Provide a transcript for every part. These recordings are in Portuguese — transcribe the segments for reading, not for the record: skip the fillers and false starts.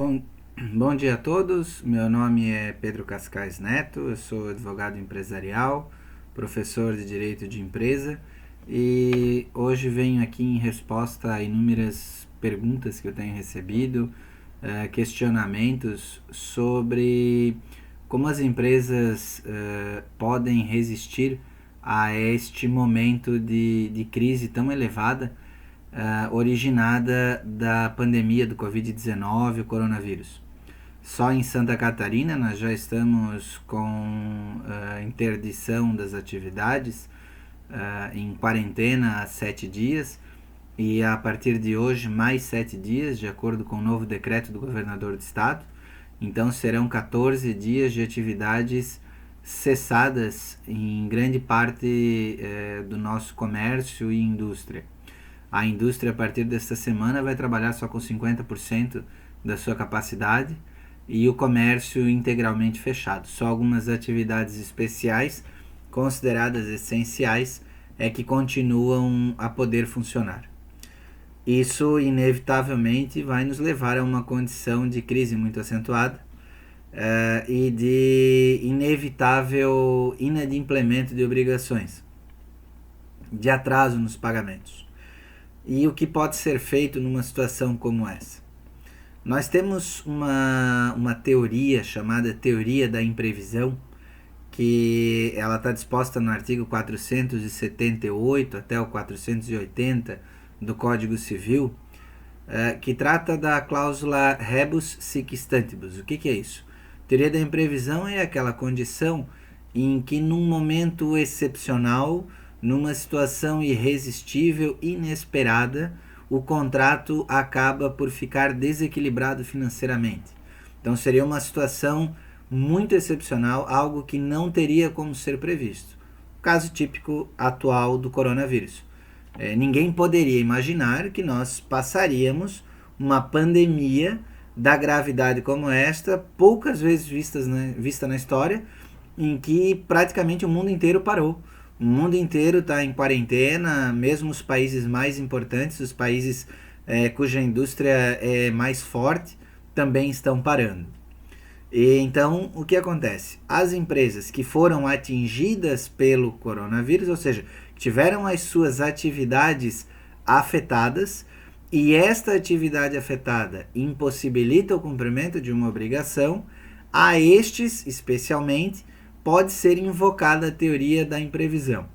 Bom, bom dia a todos. Meu nome é Pedro Cascais Neto, eu sou advogado empresarial, professor de Direito de Empresa e hoje venho aqui em resposta a inúmeras perguntas que eu tenho recebido, questionamentos sobre como as empresas podem resistir a este momento de crise tão elevada originada da pandemia do Covid-19, o coronavírus. Só em Santa Catarina nós já estamos com interdição das atividades, em quarentena há 7 dias, e a partir de hoje mais 7 dias, de acordo com o novo decreto do governador do estado. Então serão 14 dias de atividades cessadas em grande parte do nosso comércio e indústria. A indústria, a partir desta semana, vai trabalhar só com 50% da sua capacidade e o comércio integralmente fechado. Só algumas atividades especiais, consideradas essenciais, é que continuam a poder funcionar. Isso, inevitavelmente, vai nos levar a uma condição de crise muito acentuada e de inevitável inadimplemento de obrigações, de atraso nos pagamentos. E o que pode ser feito numa situação como essa? Nós temos uma teoria chamada teoria da imprevisão, que ela está disposta no artigo 478 até o 480 do Código Civil, que trata da cláusula rebus sic stantibus. O que é isso? Teoria da imprevisão é aquela condição em que num momento excepcional, numa situação irresistível, inesperada, o contrato acaba por ficar desequilibrado financeiramente. Então seria uma situação muito excepcional, algo que não teria como ser previsto. O caso típico atual do coronavírus. Ninguém poderia imaginar que nós passaríamos uma pandemia da gravidade como esta, poucas vezes vista na história, em que praticamente o mundo inteiro parou. O mundo inteiro está em quarentena, mesmo os países mais importantes, os países cuja indústria é mais forte, também estão parando. E então, o que acontece? As empresas que foram atingidas pelo coronavírus, ou seja, tiveram as suas atividades afetadas, e esta atividade afetada impossibilita o cumprimento de uma obrigação, a estes, especialmente, pode ser invocada a teoria da imprevisão.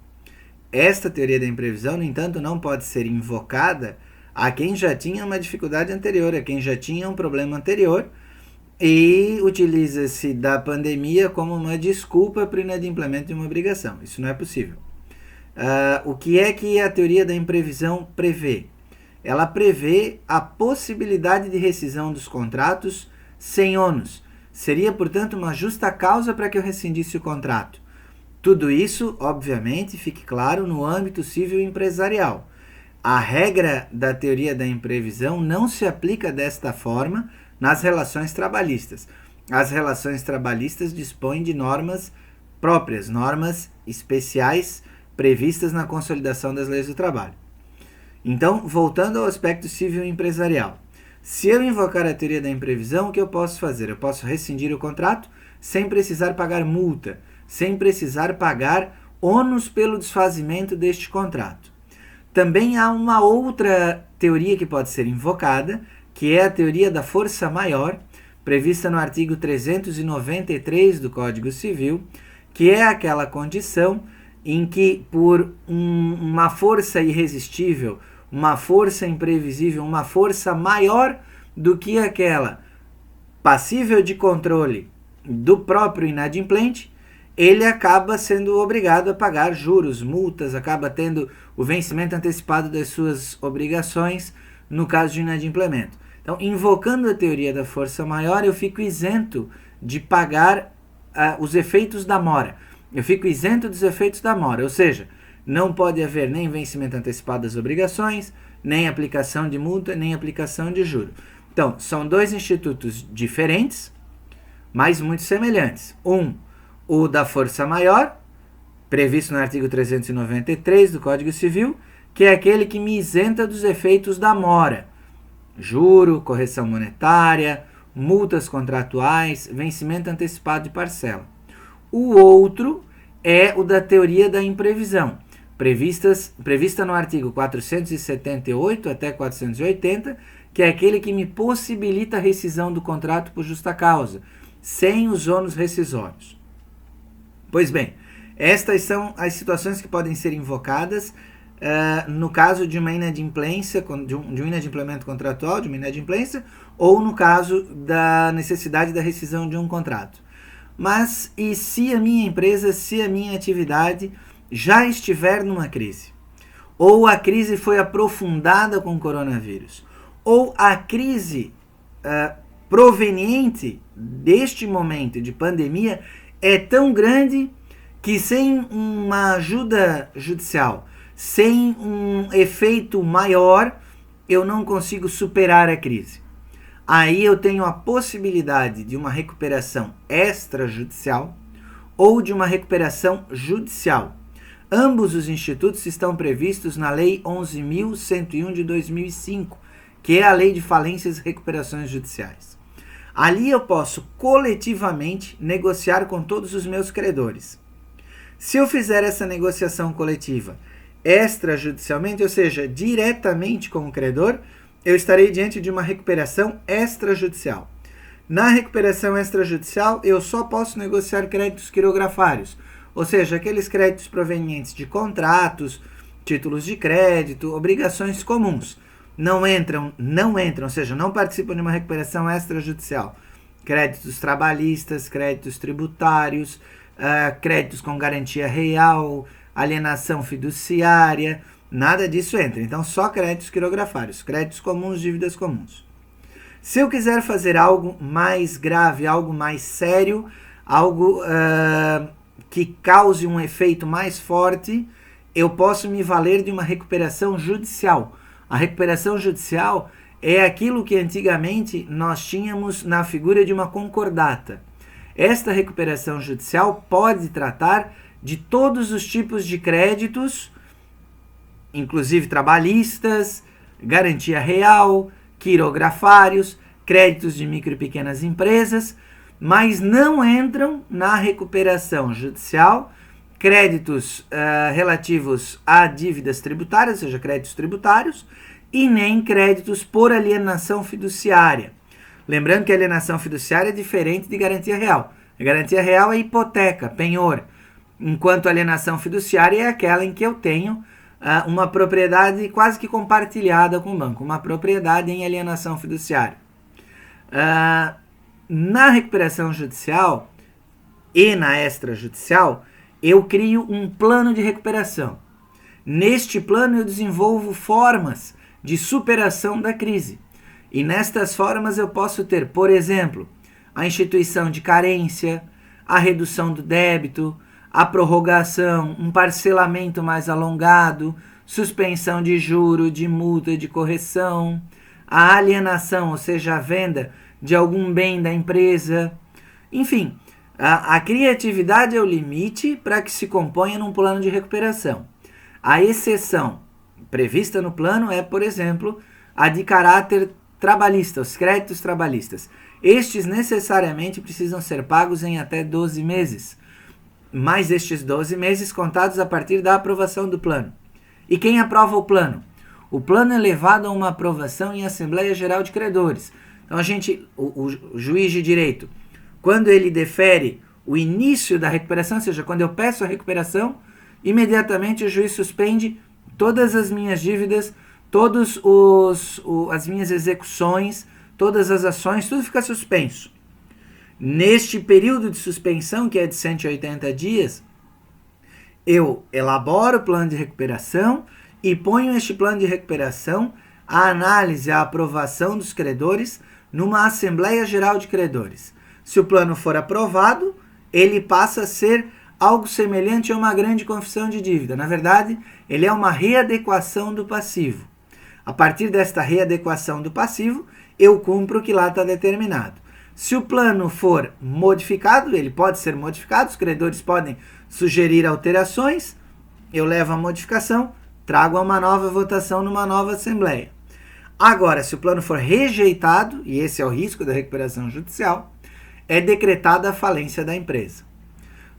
Esta teoria da imprevisão, no entanto, não pode ser invocada a quem já tinha uma dificuldade anterior, a quem já tinha um problema anterior, e utiliza-se da pandemia como uma desculpa para o inadimplemento de uma obrigação. Isso não é possível. O que é que a teoria da imprevisão prevê? Ela prevê a possibilidade de rescisão dos contratos sem ônus. Seria, portanto, uma justa causa para que eu rescindisse o contrato. Tudo isso, obviamente, fique claro, no âmbito civil e empresarial. A regra da teoria da imprevisão não se aplica desta forma nas relações trabalhistas. As relações trabalhistas dispõem de normas próprias, normas especiais previstas na consolidação das leis do trabalho. Então, voltando ao aspecto civil e empresarial. Se eu invocar a teoria da imprevisão, o que eu posso fazer? Eu posso rescindir o contrato sem precisar pagar multa, sem precisar pagar ônus pelo desfazimento deste contrato. Também há uma outra teoria que pode ser invocada, que é a teoria da força maior, prevista no artigo 393 do Código Civil, que é aquela condição em que, por uma força irresistível, uma força imprevisível, uma força maior do que aquela passível de controle do próprio inadimplente, ele acaba sendo obrigado a pagar juros, multas, acaba tendo o vencimento antecipado das suas obrigações no caso de inadimplemento. Então, invocando a teoria da força maior, eu fico isento de pagar os efeitos da mora. Eu fico isento dos efeitos da mora, ou seja, não pode haver nem vencimento antecipado das obrigações, nem aplicação de multa, nem aplicação de juro. Então, são dois institutos diferentes, mas muito semelhantes. O da força maior, previsto no artigo 393 do Código Civil, que é aquele que me isenta dos efeitos da mora. Juro, correção monetária, multas contratuais, vencimento antecipado de parcela. O outro é o da teoria da imprevisão, prevista no artigo 478 até 480, que é aquele que me possibilita a rescisão do contrato por justa causa, sem os ônus rescisórios. Pois bem, estas são as situações que podem ser invocadas no caso de uma inadimplência, de um inadimplemento contratual, de uma inadimplência, ou no caso da necessidade da rescisão de um contrato. Mas e se a minha empresa, se a minha atividade já estiver numa crise? Ou a crise foi aprofundada com o coronavírus? Ou a crise proveniente deste momento de pandemia é tão grande que sem uma ajuda judicial, sem um efeito maior, eu não consigo superar a crise. Aí eu tenho a possibilidade de uma recuperação extrajudicial ou de uma recuperação judicial. Ambos os institutos estão previstos na Lei 11.101 de 2005, que é a Lei de Falências e Recuperações Judiciais. Ali eu posso coletivamente negociar com todos os meus credores. Se eu fizer essa negociação coletiva extrajudicialmente, ou seja, diretamente com o credor, eu estarei diante de uma recuperação extrajudicial. Na recuperação extrajudicial, eu só posso negociar créditos quirografários, ou seja, aqueles créditos provenientes de contratos, títulos de crédito, obrigações comuns. Não entram, ou seja, não participam de uma recuperação extrajudicial. Créditos trabalhistas, créditos tributários, créditos com garantia real, alienação fiduciária, nada disso entra. Então, só créditos quirografários, créditos comuns, dívidas comuns. Se eu quiser fazer algo mais grave, algo mais sério, algo que cause um efeito mais forte, eu posso me valer de uma recuperação judicial. A recuperação judicial é aquilo que antigamente nós tínhamos na figura de uma concordata. Esta recuperação judicial pode tratar de todos os tipos de créditos, inclusive trabalhistas, garantia real, quirografários, créditos de micro e pequenas empresas, mas não entram na recuperação judicial créditos relativos a dívidas tributárias, ou seja, créditos tributários, e nem créditos por alienação fiduciária. Lembrando que a alienação fiduciária é diferente de garantia real. A garantia real é hipoteca, penhor, enquanto a alienação fiduciária é aquela em que eu tenho uma propriedade quase que compartilhada com o banco, uma propriedade em alienação fiduciária. Na recuperação judicial e na extrajudicial, eu crio um plano de recuperação. Neste plano eu desenvolvo formas de superação da crise. E nestas formas eu posso ter, por exemplo, a instituição de carência, a redução do débito, a prorrogação, um parcelamento mais alongado, suspensão de juro, de multa, de correção, a alienação, ou seja, a venda de algum bem da empresa. Enfim, a criatividade é o limite para que se componha num plano de recuperação. A exceção prevista no plano é, por exemplo, a de caráter trabalhista, os créditos trabalhistas. Estes necessariamente precisam ser pagos em até 12 meses, mais estes 12 meses contados a partir da aprovação do plano. E quem aprova o plano? O plano é levado a uma aprovação em Assembleia Geral de Credores. Então, o juiz de direito, quando ele defere o início da recuperação, ou seja, quando eu peço a recuperação, imediatamente o juiz suspende todas as minhas dívidas, todas as minhas execuções, todas as ações, tudo fica suspenso. Neste período de suspensão, que é de 180 dias, eu elaboro o plano de recuperação e ponho este plano de recuperação à análise, à aprovação dos credores numa Assembleia Geral de Credores. Se o plano for aprovado, ele passa a ser algo semelhante a uma grande confissão de dívida. Na verdade, ele é uma readequação do passivo. A partir desta readequação do passivo, eu cumpro o que lá está determinado. Se o plano for modificado, ele pode ser modificado, os credores podem sugerir alterações, eu levo a modificação, trago a uma nova votação numa nova Assembleia. Agora, se o plano for rejeitado, e esse é o risco da recuperação judicial, é decretada a falência da empresa.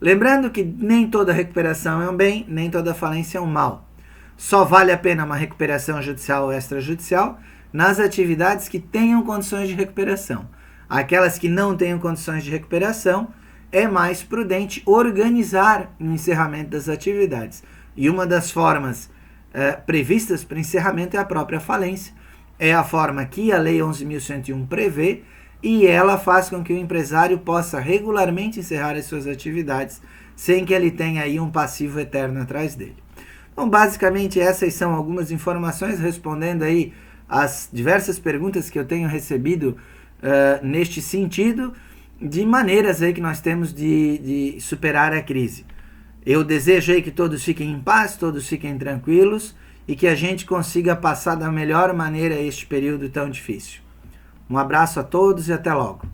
Lembrando que nem toda recuperação é um bem, nem toda falência é um mal. Só vale a pena uma recuperação judicial ou extrajudicial nas atividades que tenham condições de recuperação. Aquelas que não tenham condições de recuperação, é mais prudente organizar o encerramento das atividades. E uma das formas previstas para encerramento é a própria falência. É a forma que a Lei 11.101 prevê, e ela faz com que o empresário possa regularmente encerrar as suas atividades sem que ele tenha aí um passivo eterno atrás dele. Então, basicamente, essas são algumas informações respondendo aí as diversas perguntas que eu tenho recebido neste sentido, de maneiras aí que nós temos de superar a crise. Eu desejo aí que todos fiquem em paz, todos fiquem tranquilos e que a gente consiga passar da melhor maneira este período tão difícil. Um abraço a todos e até logo.